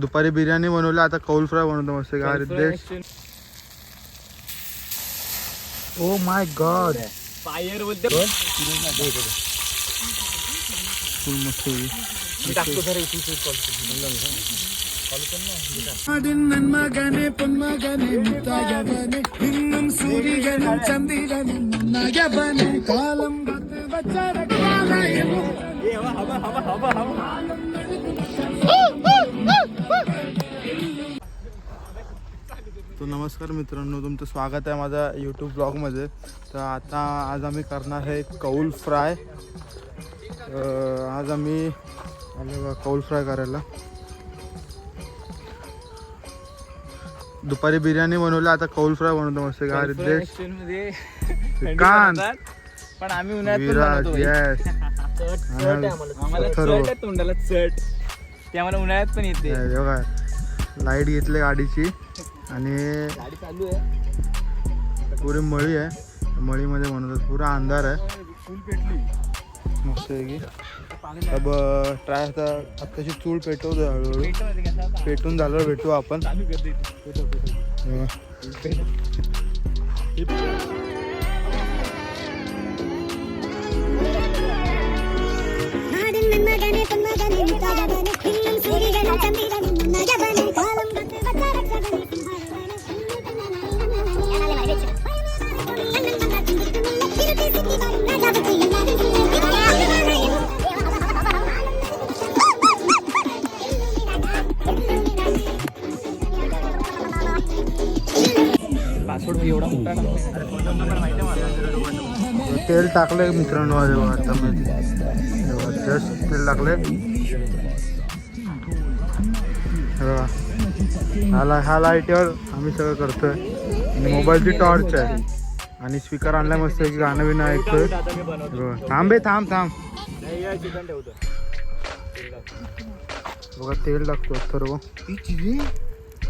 दुपारी बिर्याणी बनवली, आता कौल फ्राय बनवतो मस्त Ritesh. Oh my God, fire बोलते फुल मस्त होईल. तो नमस्कार मित्रांनो, तुमचं स्वागत आहे माझ्या यूट्यूब ब्लॉगमध्ये. तर आता आज आम्ही करणार आहे कौल फ्राय. आज आम्ही आलो कौल फ्राय करायला. दुपारी बिर्याणी बनवली, आता कौल फ्राय बनवतो मस्त रितेश. श्रीकांत पण आम्ही उन्हाळ्यात तोंडाला चट ते आम्हाला उन्हाळ्यात पण येते. लाईट घेतली गाडीची आणि गाडी चालू आहे, पुरी मळी आहे. मळीमध्ये बनवतात, पुरा अंधार आहे. फुल पेटली मस्त आहे की. अब ट्राय आत्ताची चूल पेटवतो हळूहळू. पेटून झाल्यावर भेटू आपण. पासवर्ड एवढा मोठा तेल टाकले मित्रांनो. आता मी जस्ट तेल टाकले बघा. हा लाईटवर आम्ही सगळं करतोय. आणि मोबाईलची टॉर्च आहे आणि स्पीकर आणलाय मस्त की गाणं बिणं ऐकतोय. थांबे थांब बघा, तेल टाकतो सर्व.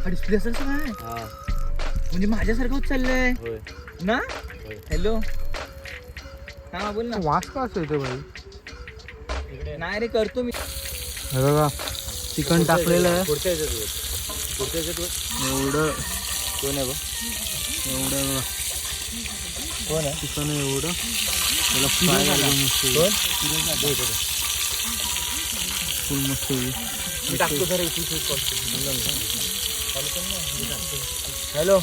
डिस्प्ले असेल काय म्हणजे माझ्यासारखं होत चाललंय ना. हॅलो, हा बोल ना. वास का असं येतो भाई? नाही रे, करतो मी. बघा, चिकन टाकलेलं आहे. पुढच्या एवढं कोण आहे एवढं बघा, कोण आहे चिकन आहे एवढं. त्याला फ्राय करायचं मस्त फुल मस्त होईल. हॅलो,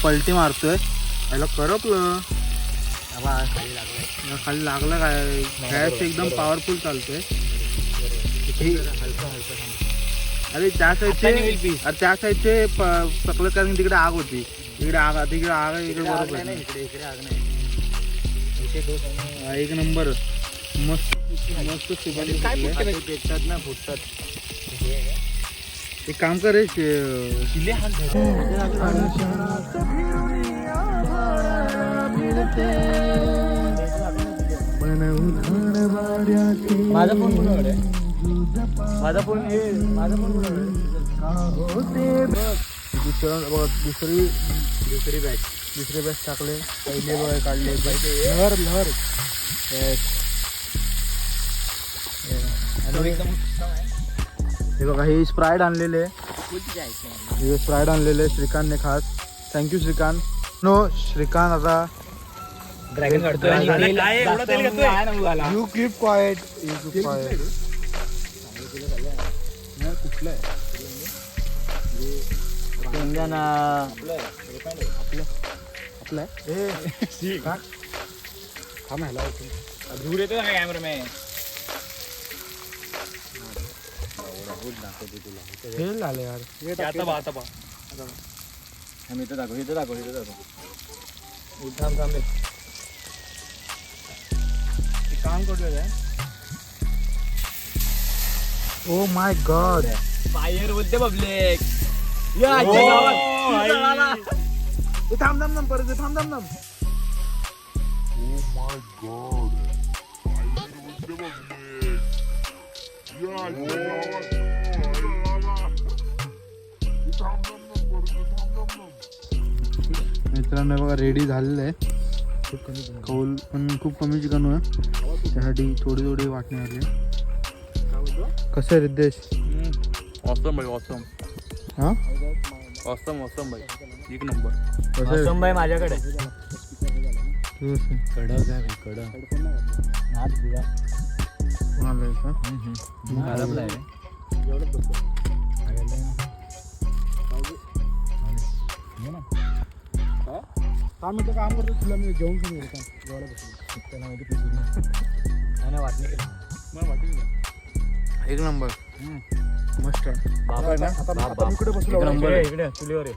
पलटी मारतोय. याला करपलं, खाली लागलं काय. गॅस एकदम पॉवरफुल चालतोय. अरे त्या साईडचे पकलं, कारण तिकडे आग होती. तिकडे आग बरोबर. एक नंबर मस्त पेटतात ना, फुटतात. एक काम करायचे, माझा फोन कुणाकडे आहे? माझा फोन दुसरी बॅच टाकले. पहिले बघा काढले लहर हे बघा. हे स्प्राईट आणलेले श्रीकांतने खास. थँक्यू श्रीकांत. नो श्रीकांत आता ड्रॅगन काढतोय. You keep quiet. कुठलं आहे दूर येतो ना कॅमेरामॅन. फेल झाले यार. इथं दाखव. काम करतोय. ओ माय गॉड, फायर बोलते पब्लिक. थांब थांब थांब परत थांब थांब थांब. मित्रांनो बघा रेडी झालेलं आहे. कौल पण खूप कमी चिकन आहे त्यासाठी थोडी थोडी वाटणी आली. कसं आहे रिद्धेश? ऑसम भाई ऑसम. हा ऑसम ऑसम भाई एक नंबर. कसं आहे? भाई माझ्याकडे कडक आहे कडक. कोणाला आहे का? काम करतो तुला मी जेवण कमी एक नंबर मस्त आहे. बाबा ना आता मी कुठे बसलो? इकडे चुलीवर आहे.